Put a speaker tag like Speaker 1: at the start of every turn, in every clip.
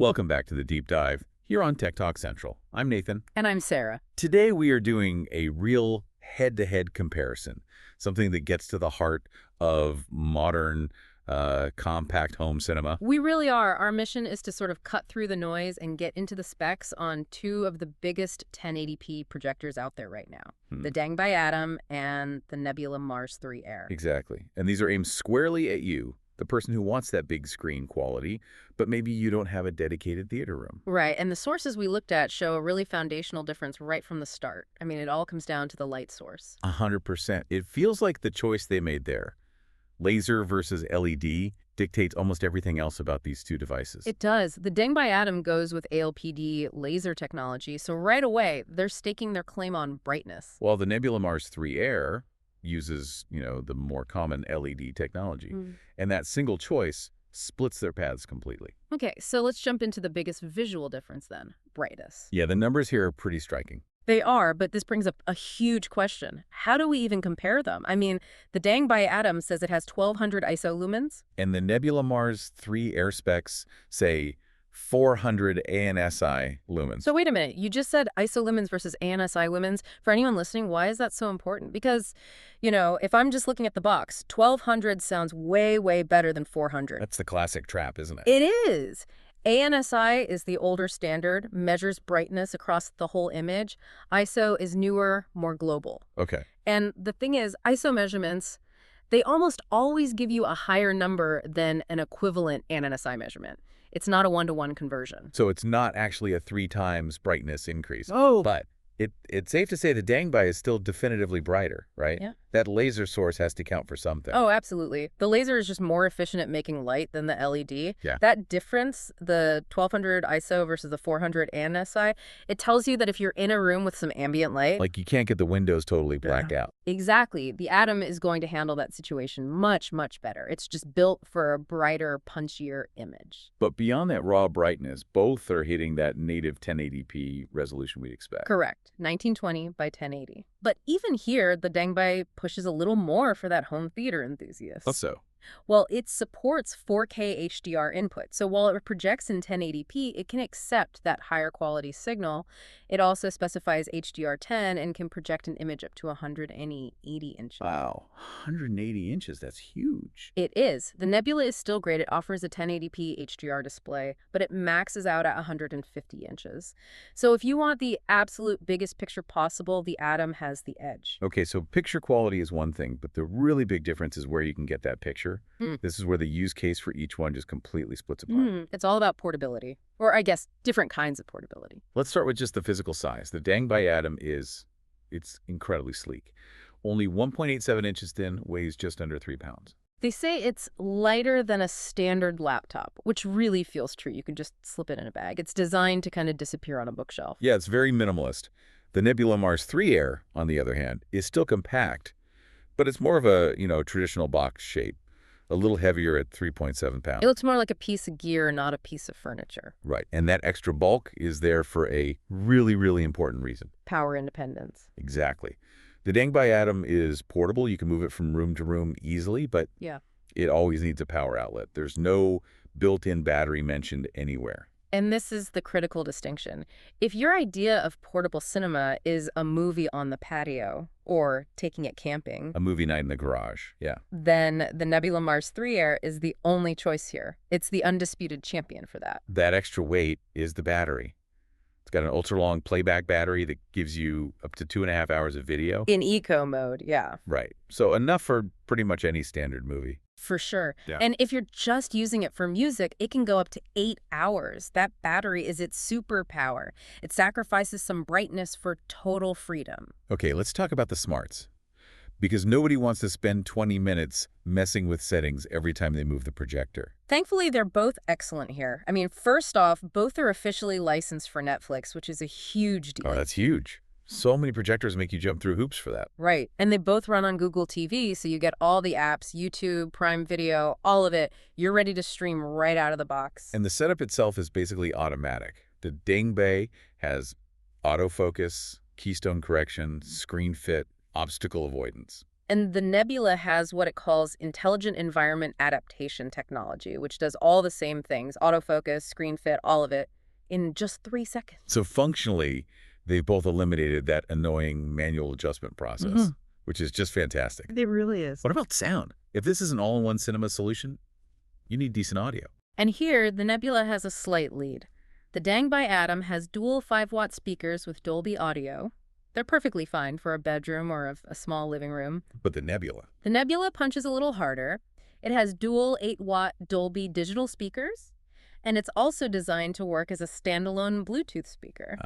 Speaker 1: Welcome back to the Deep Dive here on Tech Talk Central. I'm Nathan.
Speaker 2: And I'm Sarah.
Speaker 1: Today we are doing a real head-to-head comparison, something that gets to the heart of modern compact home cinema.
Speaker 2: We really are. Our mission is to sort of cut through the noise and get into the specs on two of the biggest 1080p projectors out there right now, the Dangbei Atom and the Nebula Mars 3 Air.
Speaker 1: Exactly. And these are aimed squarely at you, the person who wants that big screen quality, but maybe you don't have a dedicated theater room.
Speaker 2: Right, and the sources we looked at show a really foundational difference right from the start. I mean, it all comes down to the light source.
Speaker 1: 100%. It feels like the choice they made there, laser versus LED, dictates almost everything else about these two devices.
Speaker 2: It does. The Dangbei Atom goes with ALPD laser technology, so right away, they're staking their claim on brightness.
Speaker 1: While the Nebula Mars 3 Air uses, the more common LED technology. And that single choice splits their paths completely.
Speaker 2: Okay, so let's jump into the biggest visual difference then, brightness.
Speaker 1: Yeah, the numbers here are pretty striking.
Speaker 2: They are, but this brings up a huge question. How do we even compare them? I mean, the Dangbei Atom says it has 1200 ISO lumens.
Speaker 1: And the Nebula Mars 3 Air specs say 400 ANSI lumens.
Speaker 2: So wait a minute, you just said ISO lumens versus ANSI lumens. For anyone listening, why is that so important? Because, if I'm just looking at the box, 1200 sounds way, way better than 400.
Speaker 1: That's the classic trap, isn't it?
Speaker 2: It is. ANSI is the older standard, measures brightness across the whole image. ISO is newer, more global.
Speaker 1: Okay.
Speaker 2: And the thing is, ISO measurements, they almost always give you a higher number than an equivalent ANSI measurement. It's not a one-to-one conversion.
Speaker 1: So it's not actually a 3 times brightness increase.
Speaker 2: Oh.
Speaker 1: But it's safe to say the Dangbei is still definitively brighter, right?
Speaker 2: Yeah.
Speaker 1: That laser source has to count for something.
Speaker 2: Oh, absolutely. The laser is just more efficient at making light than the LED.
Speaker 1: Yeah.
Speaker 2: That difference, the 1200 ISO versus the 400 ANSI, it tells you that if you're in a room with some ambient light...
Speaker 1: Like you can't get the windows totally blacked out.
Speaker 2: Exactly. The Atom is going to handle that situation much, much better. It's just built for a brighter, punchier image.
Speaker 1: But beyond that raw brightness, both are hitting that native 1080p resolution we'd expect.
Speaker 2: Correct. 1920 by 1080. But even here, the Dangbei pushes a little more for that home theater enthusiast.
Speaker 1: How so?
Speaker 2: Well, it supports 4K HDR input, so while it projects in 1080p, it can accept that higher quality signal. It also specifies HDR10 and can project an image up to 180 inches.
Speaker 1: Wow, 180 inches, that's huge.
Speaker 2: It is. The Nebula is still great. It offers a 1080p HDR display, but it maxes out at 150 inches. So if you want the absolute biggest picture possible, the Atom has the edge.
Speaker 1: Okay, so picture quality is one thing, but the really big difference is where you can get that picture. This is where the use case for each one just completely splits apart.
Speaker 2: It's all about portability, or I guess different kinds of portability.
Speaker 1: Let's start with just the physical size. The Dangbei Atom it's incredibly sleek. Only 1.87 inches thin, weighs just under 3 pounds.
Speaker 2: They say it's lighter than a standard laptop, which really feels true. You can just slip it in a bag. It's designed to kind of disappear on a bookshelf.
Speaker 1: Yeah, it's very minimalist. The Nebula Mars 3 Air, on the other hand, is still compact, but it's more of a, traditional box shape. A little heavier at 3.7 pounds.
Speaker 2: It looks more like a piece of gear, not a piece of furniture.
Speaker 1: Right, and that extra bulk is there for a really, really important reason.
Speaker 2: Power independence.
Speaker 1: Exactly. The Dangbei Atom is portable. You can move it from room to room easily, but it always needs a power outlet. There's no built-in battery mentioned anywhere.
Speaker 2: And this is the critical distinction. If your idea of portable cinema is a movie on the patio or taking it camping,
Speaker 1: a movie night in the garage, yeah,
Speaker 2: then the Nebula Mars 3 Air is the only choice here. It's the undisputed champion for that.
Speaker 1: That extra weight is the battery. It's got an ultra-long playback battery that gives you up to 2.5 hours of video.
Speaker 2: In eco mode, yeah.
Speaker 1: Right. So enough for pretty much any standard movie.
Speaker 2: For sure.
Speaker 1: Yeah.
Speaker 2: And if you're just using it for music, it can go up to 8 hours. That battery is its superpower. It sacrifices some brightness for total freedom.
Speaker 1: Okay, let's talk about the smarts. Because nobody wants to spend 20 minutes messing with settings every time they move the projector.
Speaker 2: Thankfully, they're both excellent here. I mean, first off, both are officially licensed for Netflix, which is a huge deal.
Speaker 1: Oh, that's huge. So many projectors make you jump through hoops for that.
Speaker 2: Right. And they both run on Google TV, so you get all the apps, YouTube, Prime Video, all of it. You're ready to stream right out of the box.
Speaker 1: And the setup itself is basically automatic. The Dangbei has autofocus, keystone correction, screen fit, obstacle avoidance.
Speaker 2: And the Nebula has what it calls intelligent environment adaptation technology, which does all the same things, autofocus, screen fit, all of it, in just 3 seconds.
Speaker 1: So functionally, they've both eliminated that annoying manual adjustment process, which is just fantastic.
Speaker 2: It really is.
Speaker 1: What about sound? If this is an all-in-one cinema solution, you need decent audio.
Speaker 2: And here, the Nebula has a slight lead. The Dangbei Atom has dual 5-watt speakers with Dolby audio. They're perfectly fine for a bedroom or a small living room.
Speaker 1: But the Nebula,
Speaker 2: The Nebula punches a little harder. It has dual 8-watt Dolby digital speakers, and it's also designed to work as a standalone Bluetooth speaker.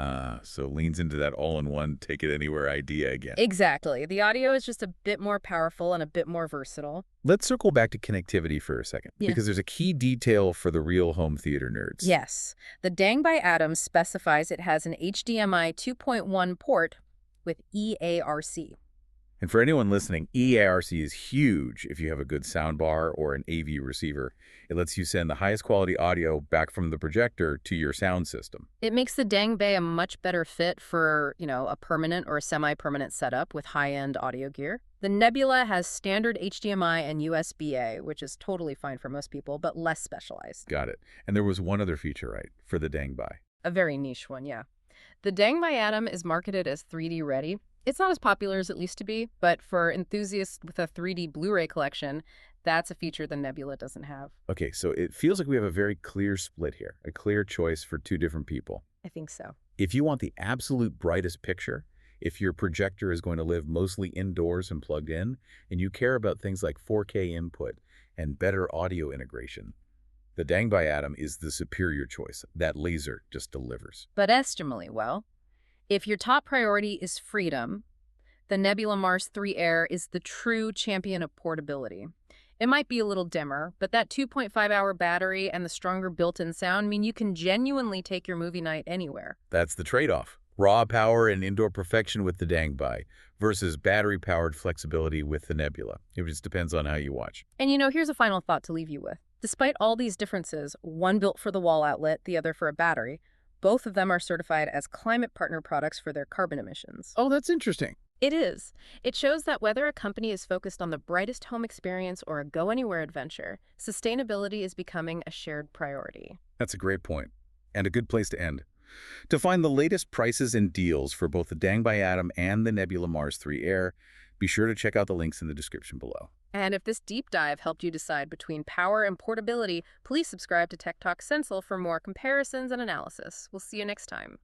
Speaker 1: so leans into that all-in-one, take-it-anywhere idea again.
Speaker 2: Exactly. The audio is just a bit more powerful and a bit more versatile.
Speaker 1: Let's circle back to connectivity for a second,
Speaker 2: Yeah.
Speaker 1: because there's a key detail for the real home theater nerds.
Speaker 2: Yes. The Dangbei Atom specifies it has an HDMI 2.1 port with EARC.
Speaker 1: And for anyone listening, EARC is huge if you have a good soundbar or an AV receiver. It lets you send the highest quality audio back from the projector to your sound system.
Speaker 2: It makes the Dangbei a much better fit for, a permanent or a semi-permanent setup with high-end audio gear. The Nebula has standard HDMI and USB-A, which is totally fine for most people, but less specialized.
Speaker 1: Got it. And there was one other feature, right, for the Dangbei.
Speaker 2: A very niche one, yeah. The Dangbei Atom is marketed as 3D ready. It's not as popular as it used to be, but for enthusiasts with a 3D Blu-ray collection, that's a feature the Nebula doesn't have.
Speaker 1: Okay, so it feels like we have a very clear split here, a clear choice for two different people.
Speaker 2: I think so.
Speaker 1: If you want the absolute brightest picture, if your projector is going to live mostly indoors and plugged in, and you care about things like 4K input and better audio integration, the Dangbei Atom is the superior choice. That laser just delivers.
Speaker 2: But estimally, if your top priority is freedom, the Nebula Mars 3 Air is the true champion of portability. It might be a little dimmer, but that 2.5-hour battery and the stronger built-in sound mean you can genuinely take your movie night anywhere.
Speaker 1: That's the trade-off. Raw power and indoor perfection with the Dangbei versus battery-powered flexibility with the Nebula. It just depends on how you watch.
Speaker 2: And here's a final thought to leave you with. Despite all these differences, one built for the wall outlet, the other for a battery, both of them are certified as climate partner products for their carbon emissions.
Speaker 1: Oh, that's interesting.
Speaker 2: It is. It shows that whether a company is focused on the brightest home experience or a go-anywhere adventure, sustainability is becoming a shared priority.
Speaker 1: That's a great point, and a good place to end. To find the latest prices and deals for both the Dangbei Atom and the Nebula Mars 3 Air, be sure to check out the links in the description below.
Speaker 2: And if this deep dive helped you decide between power and portability, please subscribe to Tech Talk Central for more comparisons and analysis. We'll see you next time.